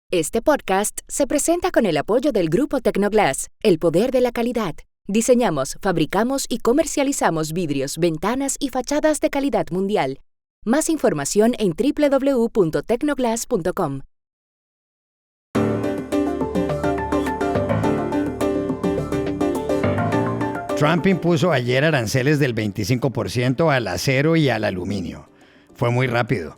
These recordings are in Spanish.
Este podcast se presenta con el apoyo del Grupo Tecnoglass, el poder de la calidad. Diseñamos, fabricamos y comercializamos vidrios, ventanas y fachadas de calidad mundial. Más información en www.tecnoglass.com. Trump impuso ayer aranceles del 25% al acero y al aluminio. Fue muy rápido.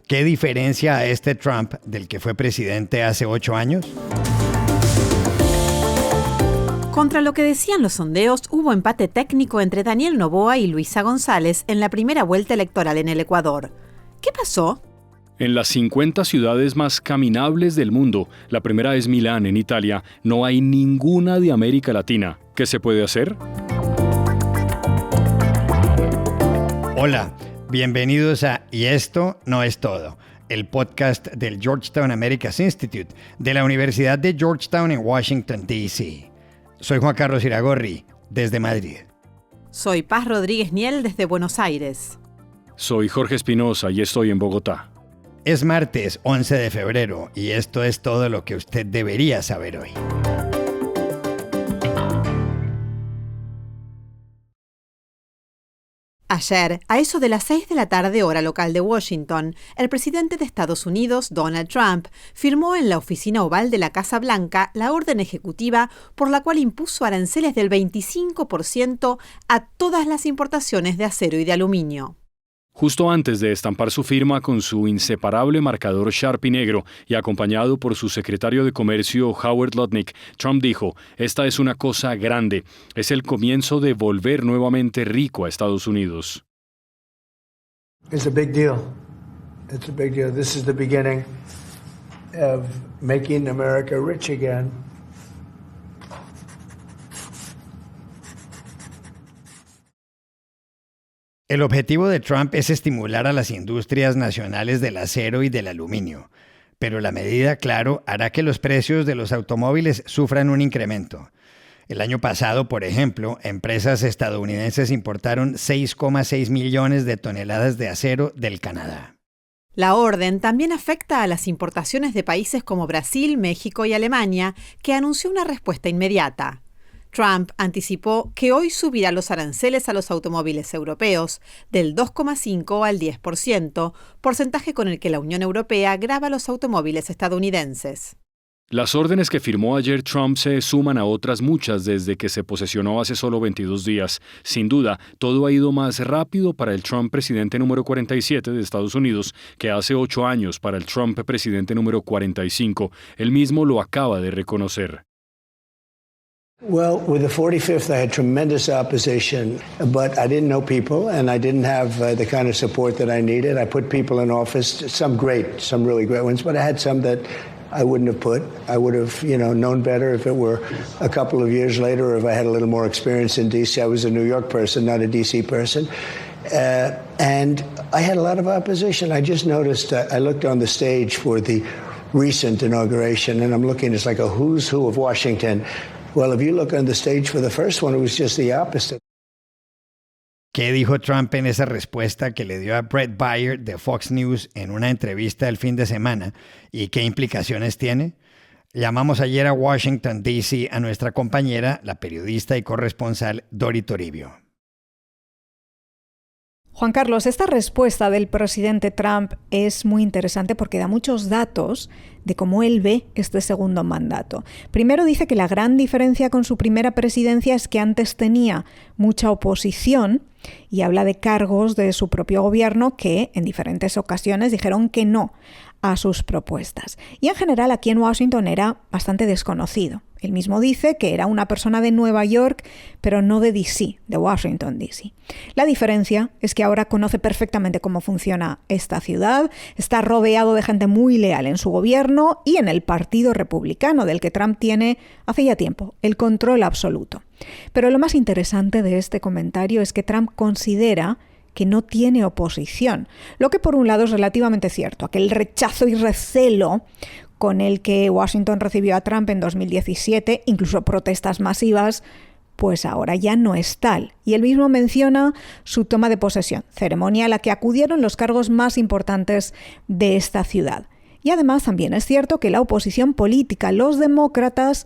¿Qué diferencia a este Trump del que fue presidente hace 8 años? Contra lo que decían los sondeos, hubo empate técnico entre Daniel Noboa y Luisa González en la primera vuelta electoral en el Ecuador. ¿Qué pasó? En las 50 ciudades más caminables del mundo, la primera es Milán, en Italia, no hay ninguna de América Latina. ¿Qué se puede hacer? Hola, bienvenidos a Y esto no es todo, el podcast del Georgetown Americas Institute de la Universidad de Georgetown en Washington, D.C. Soy Juan Carlos Iragorri, desde Madrid. Soy Paz Rodríguez Niel, desde Buenos Aires. Soy Jorge Espinosa y estoy en Bogotá. Es martes 11 de febrero y esto es todo lo que usted debería saber hoy. Ayer, a eso de las 6 de la tarde hora local de Washington, el presidente de Estados Unidos, Donald Trump, firmó en la oficina oval de la Casa Blanca la orden ejecutiva por la cual impuso aranceles del 25% a todas las importaciones de acero y de aluminio. Justo antes de estampar su firma con su inseparable marcador Sharpie negro y acompañado por su secretario de Comercio Howard Lutnick, Trump dijo: "Esta es una cosa grande, es el comienzo de volver nuevamente rico a Estados Unidos". It's a big deal. It's a big deal. This is the beginning of making America rich again. El objetivo de Trump es estimular a las industrias nacionales del acero y del aluminio, pero la medida, claro, hará que los precios de los automóviles sufran un incremento. El año pasado, por ejemplo, empresas estadounidenses importaron 6,6 millones de toneladas de acero del Canadá. La orden también afecta a las importaciones de países como Brasil, México y Alemania, que anunció una respuesta inmediata. Trump anticipó que hoy subirá los aranceles a los automóviles europeos del 2,5 al 10%, porcentaje con el que la Unión Europea grava los automóviles estadounidenses. Las órdenes que firmó ayer Trump se suman a otras muchas desde que se posesionó hace solo 22 días. Sin duda, todo ha ido más rápido para el Trump presidente número 47 de Estados Unidos que hace 8 años para el Trump presidente número 45. Él mismo lo acaba de reconocer. Well, with the 45th, I had tremendous opposition, but I didn't know people, and I didn't have the kind of support that I needed. I put people in office, some great, some really great ones, but I had some that I wouldn't have put. I would have, known better if it were a couple of years later, or if I had a little more experience in D.C. I was a New York person, not a D.C. person. And I had a lot of opposition. I just noticed, I looked on the stage for the recent inauguration, and I'm looking, it's like a who's who of Washington. Well, if you look on the stage for the first one, it was just the opposite. ¿Qué dijo Trump en esa respuesta que le dio a Bret Baier de Fox News en una entrevista el fin de semana? ¿Y qué implicaciones tiene? Llamamos ayer a Washington, D.C. a nuestra compañera, la periodista y corresponsal Dori Toribio. Juan Carlos, esta respuesta del presidente Trump es muy interesante porque da muchos datos de cómo él ve este segundo mandato. Primero dice que la gran diferencia con su primera presidencia es que antes tenía mucha oposición y habla de cargos de su propio gobierno que en diferentes ocasiones dijeron que no a sus propuestas. Y en general aquí en Washington era bastante desconocido. Él mismo dice que era una persona de Nueva York, pero no de D.C., de Washington, D.C. La diferencia es que ahora conoce perfectamente cómo funciona esta ciudad, está rodeado de gente muy leal en su gobierno y en el Partido Republicano, del que Trump tiene hace ya tiempo el control absoluto. Pero lo más interesante de este comentario es que Trump considera que no tiene oposición, lo que por un lado es relativamente cierto. Aquel rechazo y recelo con el que Washington recibió a Trump en 2017, incluso protestas masivas, pues ahora ya no es tal. Y él mismo menciona su toma de posesión, ceremonia a la que acudieron los cargos más importantes de esta ciudad. Y además también es cierto que la oposición política, los demócratas,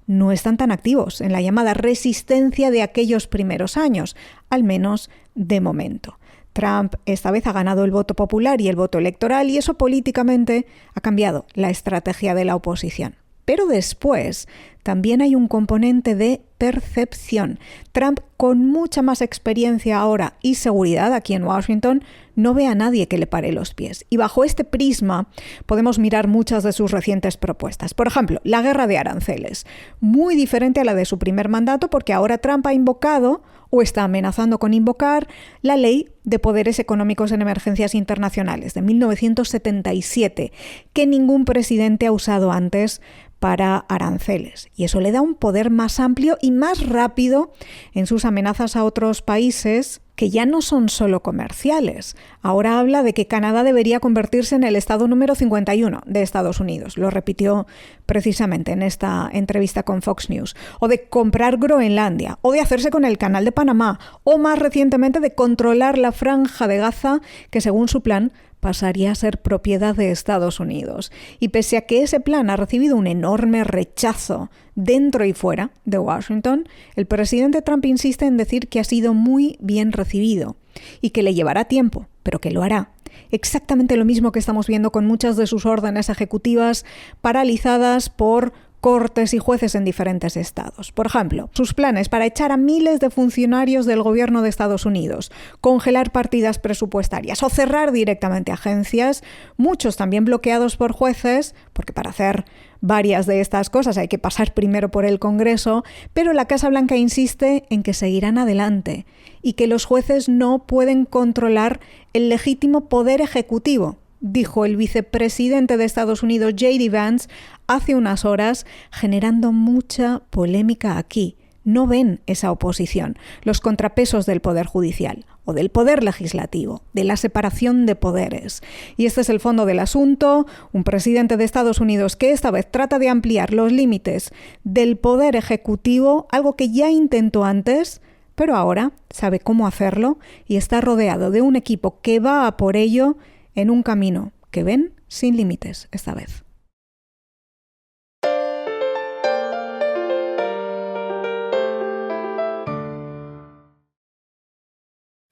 no están tan activos en la llamada resistencia de aquellos primeros años, al menos de momento. Trump esta vez ha ganado el voto popular y el voto electoral y eso políticamente ha cambiado la estrategia de la oposición. Pero después también hay un componente de percepción. Trump, con mucha más experiencia ahora y seguridad aquí en Washington, no ve a nadie que le pare los pies. Y bajo este prisma podemos mirar muchas de sus recientes propuestas. Por ejemplo, la guerra de aranceles. Muy diferente a la de su primer mandato porque ahora Trump ha invocado o está amenazando con invocar la Ley de Poderes Económicos en Emergencias Internacionales de 1977, que ningún presidente ha usado antes para aranceles. Y eso le da un poder más amplio y más rápido en sus amenazas a otros países que ya no son solo comerciales. Ahora habla de que Canadá debería convertirse en el estado número 51 de Estados Unidos. Lo repitió precisamente en esta entrevista con Fox News. O de comprar Groenlandia, o de hacerse con el Canal de Panamá, o más recientemente de controlar la Franja de Gaza, que según su plan pasaría a ser propiedad de Estados Unidos. Y pese a que ese plan ha recibido un enorme rechazo dentro y fuera de Washington, el presidente Trump insiste en decir que ha sido muy bien recibido y que le llevará tiempo, pero que lo hará. Exactamente lo mismo que estamos viendo con muchas de sus órdenes ejecutivas paralizadas por cortes y jueces en diferentes estados. Por ejemplo, sus planes para echar a miles de funcionarios del gobierno de Estados Unidos, congelar partidas presupuestarias o cerrar directamente agencias, muchos también bloqueados por jueces, porque para hacer varias de estas cosas hay que pasar primero por el Congreso, pero la Casa Blanca insiste en que seguirán adelante y que los jueces no pueden controlar el legítimo poder ejecutivo, dijo el vicepresidente de Estados Unidos, J.D. Vance, hace unas horas, generando mucha polémica aquí. No ven esa oposición, los contrapesos del poder judicial o del poder legislativo, de la separación de poderes. Y este es el fondo del asunto, un presidente de Estados Unidos que esta vez trata de ampliar los límites del poder ejecutivo, algo que ya intentó antes, pero ahora sabe cómo hacerlo y está rodeado de un equipo que va a por ello en un camino que ven sin límites esta vez.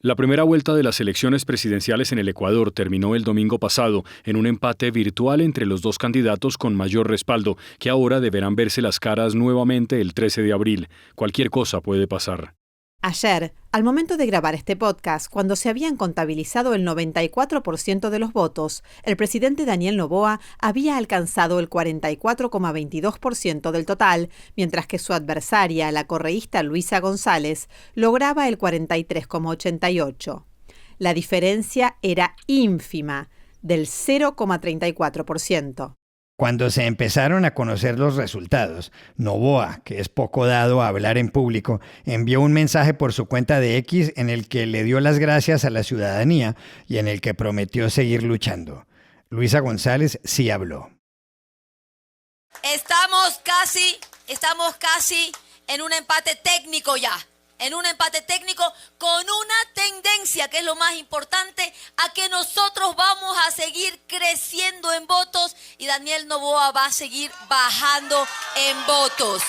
La primera vuelta de las elecciones presidenciales en el Ecuador terminó el domingo pasado en un empate virtual entre los dos candidatos con mayor respaldo, que ahora deberán verse las caras nuevamente el 13 de abril. Cualquier cosa puede pasar. Ayer, al momento de grabar este podcast, cuando se habían contabilizado el 94% de los votos, el presidente Daniel Noboa había alcanzado el 44,22% del total, mientras que su adversaria, la correísta Luisa González, lograba el 43,88%. La diferencia era ínfima, del 0,34%. Cuando se empezaron a conocer los resultados, Noboa, que es poco dado a hablar en público, envió un mensaje por su cuenta de X en el que le dio las gracias a la ciudadanía y en el que prometió seguir luchando. Luisa González sí habló. Estamos casi en un empate técnico ya. En un empate técnico con una tendencia, que es lo más importante, a que nosotros vamos a seguir creciendo en votos y Daniel Noboa va a seguir bajando en votos.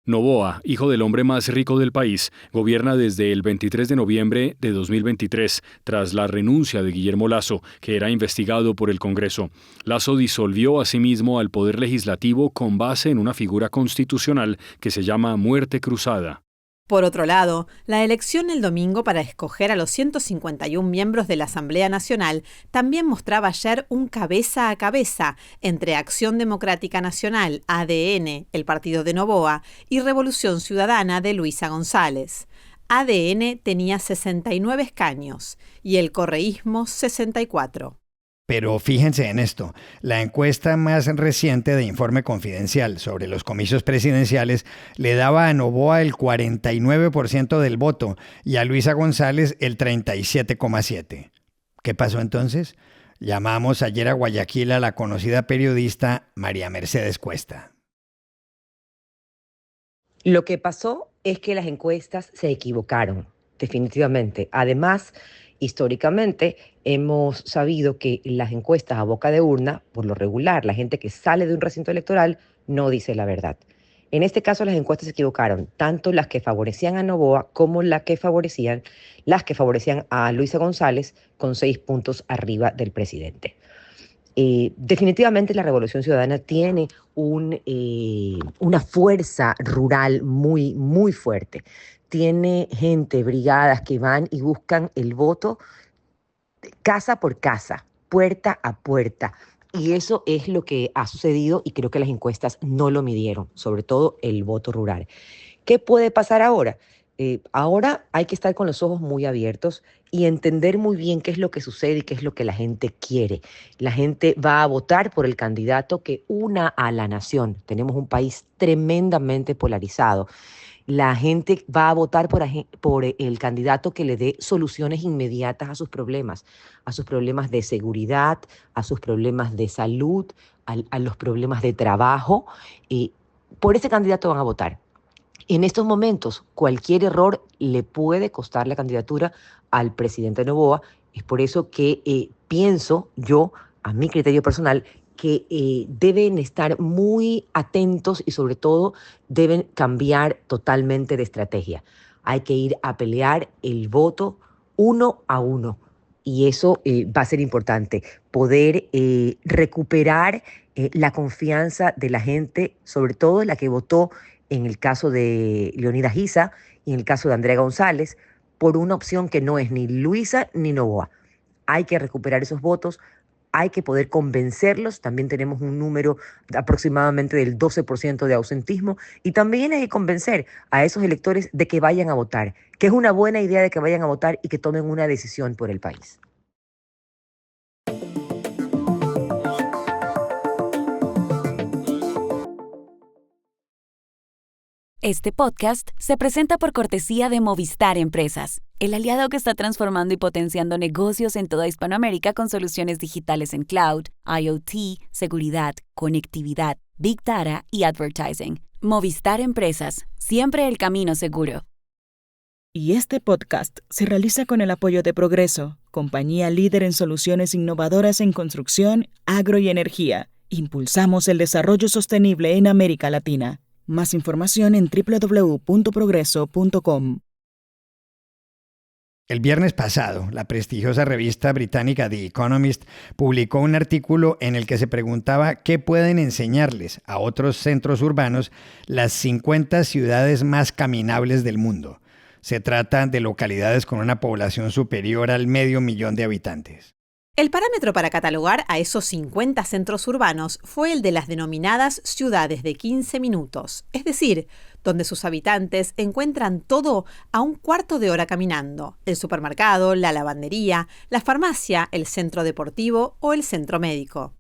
Noboa, hijo del hombre más rico del país, gobierna desde el 23 de noviembre de 2023, tras la renuncia de Guillermo Lasso, que era investigado por el Congreso. Lasso disolvió asimismo al Poder Legislativo con base en una figura constitucional que se llama muerte cruzada. Por otro lado, la elección el domingo para escoger a los 151 miembros de la Asamblea Nacional también mostraba ayer un cabeza a cabeza entre Acción Democrática Nacional, ADN, el partido de Noboa, y Revolución Ciudadana de Luisa González. ADN tenía 69 escaños y el correísmo 64. Pero fíjense en esto, la encuesta más reciente de Informe Confidencial sobre los comicios presidenciales le daba a Noboa el 49% del voto y a Luisa González el 37,7%. ¿Qué pasó entonces? Llamamos ayer a Guayaquil a la conocida periodista María Mercedes Cuesta. Lo que pasó es que las encuestas se equivocaron, definitivamente. Además, Históricamente hemos sabido que las encuestas a boca de urna, por lo regular, la gente que sale de un recinto electoral no dice la verdad. En este caso las encuestas se equivocaron, tanto las que favorecían a Noboa como las que favorecían a Luisa González con 6 puntos arriba del presidente. Definitivamente la Revolución Ciudadana tiene una fuerza rural muy, muy fuerte. Tiene gente, brigadas que van y buscan el voto casa por casa, puerta a puerta. Y eso es lo que ha sucedido y creo que las encuestas no lo midieron, sobre todo el voto rural. ¿Qué puede pasar ahora? Ahora hay que estar con los ojos muy abiertos y entender muy bien qué es lo que sucede y qué es lo que la gente quiere. La gente va a votar por el candidato que una a la nación. Tenemos un país tremendamente polarizado. La gente va a votar por el candidato que le dé soluciones inmediatas a sus problemas de seguridad, a sus problemas de salud, a los problemas de trabajo. Por ese candidato van a votar. En estos momentos, cualquier error le puede costar la candidatura al presidente Noboa. Es por eso que pienso yo, a mi criterio personal, que deben estar muy atentos y sobre todo deben cambiar totalmente de estrategia. Hay que ir a pelear el voto 1 a 1 y eso va a ser importante, poder recuperar la confianza de la gente, sobre todo la que votó en el caso de Leonidas Giza y en el caso de Andrea González, por una opción que no es ni Luisa ni Noboa. Hay que recuperar esos votos. Hay que poder convencerlos, también tenemos un número aproximadamente del 12% de ausentismo y también hay que convencer a esos electores de que vayan a votar, que es una buena idea de que vayan a votar y que tomen una decisión por el país. Este podcast se presenta por cortesía de Movistar Empresas, el aliado que está transformando y potenciando negocios en toda Hispanoamérica con soluciones digitales en cloud, IoT, seguridad, conectividad, Big Data y advertising. Movistar Empresas, siempre el camino seguro. Y este podcast se realiza con el apoyo de Progreso, compañía líder en soluciones innovadoras en construcción, agro y energía. Impulsamos el desarrollo sostenible en América Latina. Más información en www.progreso.com. El viernes pasado, la prestigiosa revista británica The Economist publicó un artículo en el que se preguntaba qué pueden enseñarles a otros centros urbanos las 50 ciudades más caminables del mundo. Se trata de localidades con una población superior al 500.000 de habitantes. El parámetro para catalogar a esos 50 centros urbanos fue el de las denominadas ciudades de 15 minutos, es decir, donde sus habitantes encuentran todo a un cuarto de hora caminando: el supermercado, la lavandería, la farmacia, el centro deportivo o el centro médico.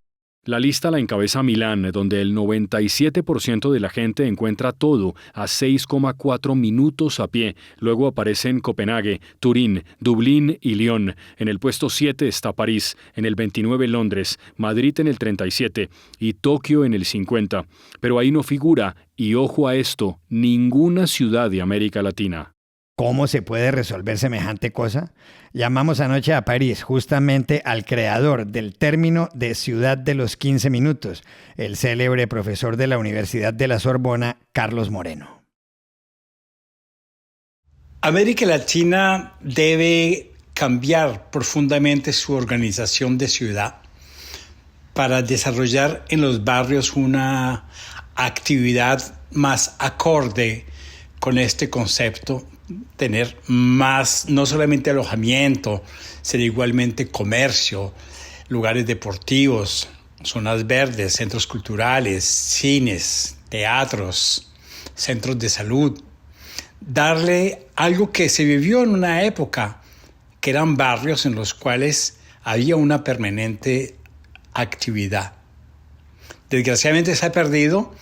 La lista la encabeza Milán, donde el 97% de la gente encuentra todo a 6,4 minutos a pie. Luego aparecen Copenhague, Turín, Dublín y Lyon. En el puesto 7 está París, en el 29 Londres, Madrid en el 37 y Tokio en el 50. Pero ahí no figura, y ojo a esto, ninguna ciudad de América Latina. ¿Cómo se puede resolver semejante cosa? Llamamos anoche a París, justamente al creador del término de ciudad de los 15 minutos, el célebre profesor de la Universidad de la Sorbona, Carlos Moreno. América Latina debe cambiar profundamente su organización de ciudad para desarrollar en los barrios una actividad más acorde con este concepto. Tener más, no solamente alojamiento, sino igualmente comercio, lugares deportivos, zonas verdes, centros culturales, cines, teatros, centros de salud. Darle algo que se vivió en una época, que eran barrios en los cuales había una permanente actividad. Desgraciadamente se ha perdido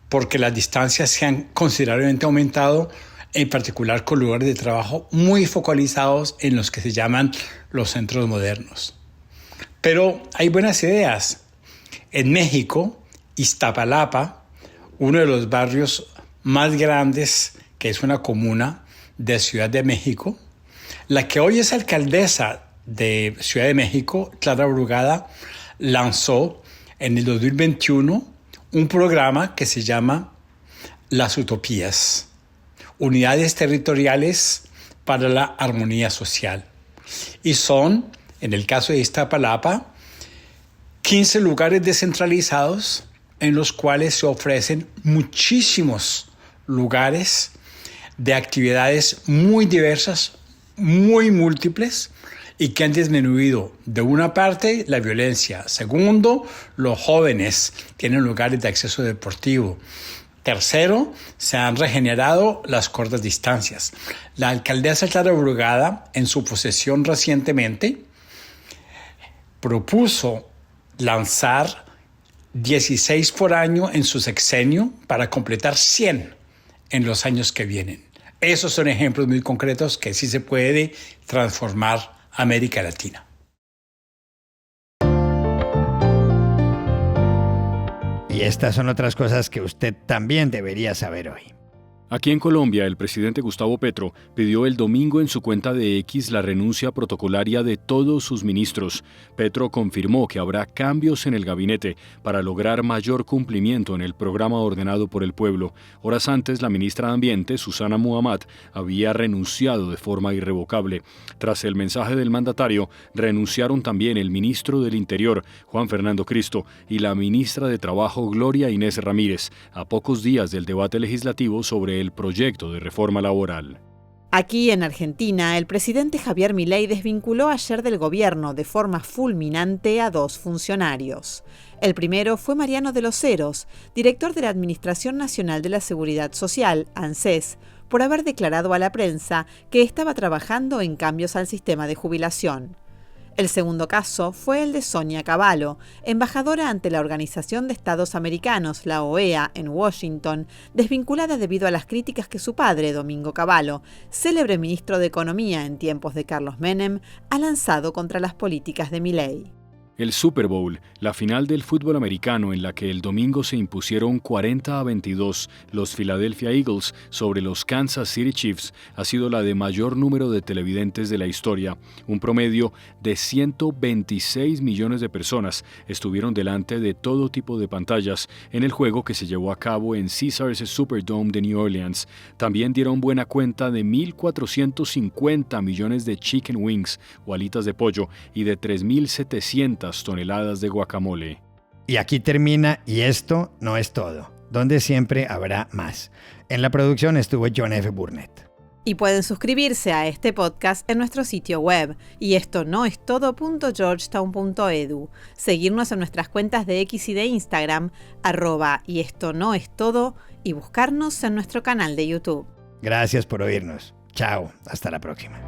porque las distancias se han considerablemente aumentado, en particular con lugares de trabajo muy focalizados en los que se llaman los centros modernos. Pero hay buenas ideas. En México, Iztapalapa, uno de los barrios más grandes, que es una comuna de Ciudad de México, la que hoy es alcaldesa de Ciudad de México, Clara Brugada, lanzó en el 2021 un programa que se llama Las Utopías, Unidades Territoriales para la Armonía Social. Y son, en el caso de Iztapalapa, 15 lugares descentralizados en los cuales se ofrecen muchísimos lugares de actividades muy diversas, muy múltiples, y que han disminuido, de una parte, la violencia. Segundo, los jóvenes tienen lugares de acceso deportivo. Tercero, se han regenerado las cortas distancias. La alcaldesa Clara Brugada, en su posesión recientemente, propuso lanzar 16 por año en su sexenio para completar 100 en los años que vienen. Esos son ejemplos muy concretos que sí se puede transformar América Latina. Y estas son otras cosas que usted también debería saber hoy. Aquí en Colombia, el presidente Gustavo Petro pidió el domingo en su cuenta de X la renuncia protocolaria de todos sus ministros. Petro confirmó que habrá cambios en el gabinete para lograr mayor cumplimiento en el programa ordenado por el pueblo. Horas antes, la ministra de Ambiente, Susana Muhammad, había renunciado de forma irrevocable. Tras el mensaje del mandatario, renunciaron también el ministro del Interior, Juan Fernando Cristo, y la ministra de Trabajo, Gloria Inés Ramírez, a pocos días del debate legislativo sobre el proyecto de reforma laboral. Aquí en Argentina, el presidente Javier Milei desvinculó ayer del gobierno de forma fulminante a 2 funcionarios. El primero fue Mariano de los Heros, director de la Administración Nacional de la Seguridad Social, ANSES, por haber declarado a la prensa que estaba trabajando en cambios al sistema de jubilación. El segundo caso fue el de Sonia Cavallo, embajadora ante la Organización de Estados Americanos, la OEA, en Washington, desvinculada debido a las críticas que su padre, Domingo Cavallo, célebre ministro de Economía en tiempos de Carlos Menem, ha lanzado contra las políticas de Milei. El Super Bowl, la final del fútbol americano en la que el domingo se impusieron 40-22 los Philadelphia Eagles sobre los Kansas City Chiefs, ha sido la de mayor número de televidentes de la historia. Un promedio de 126 millones de personas estuvieron delante de todo tipo de pantallas en el juego que se llevó a cabo en Caesars Superdome de New Orleans. También dieron buena cuenta de 1.450 millones de chicken wings o alitas de pollo y de 3.700 toneladas de guacamole. Y aquí termina Y esto no es todo, donde siempre habrá más. En la producción estuvo John F. Burnett. Y pueden suscribirse a este podcast en nuestro sitio web, y esto no es todo.georgetown.edu, seguirnos en nuestras cuentas de X y de Instagram, @y esto no es todo, y buscarnos en nuestro canal de YouTube. Gracias por oírnos. Chao, hasta la próxima.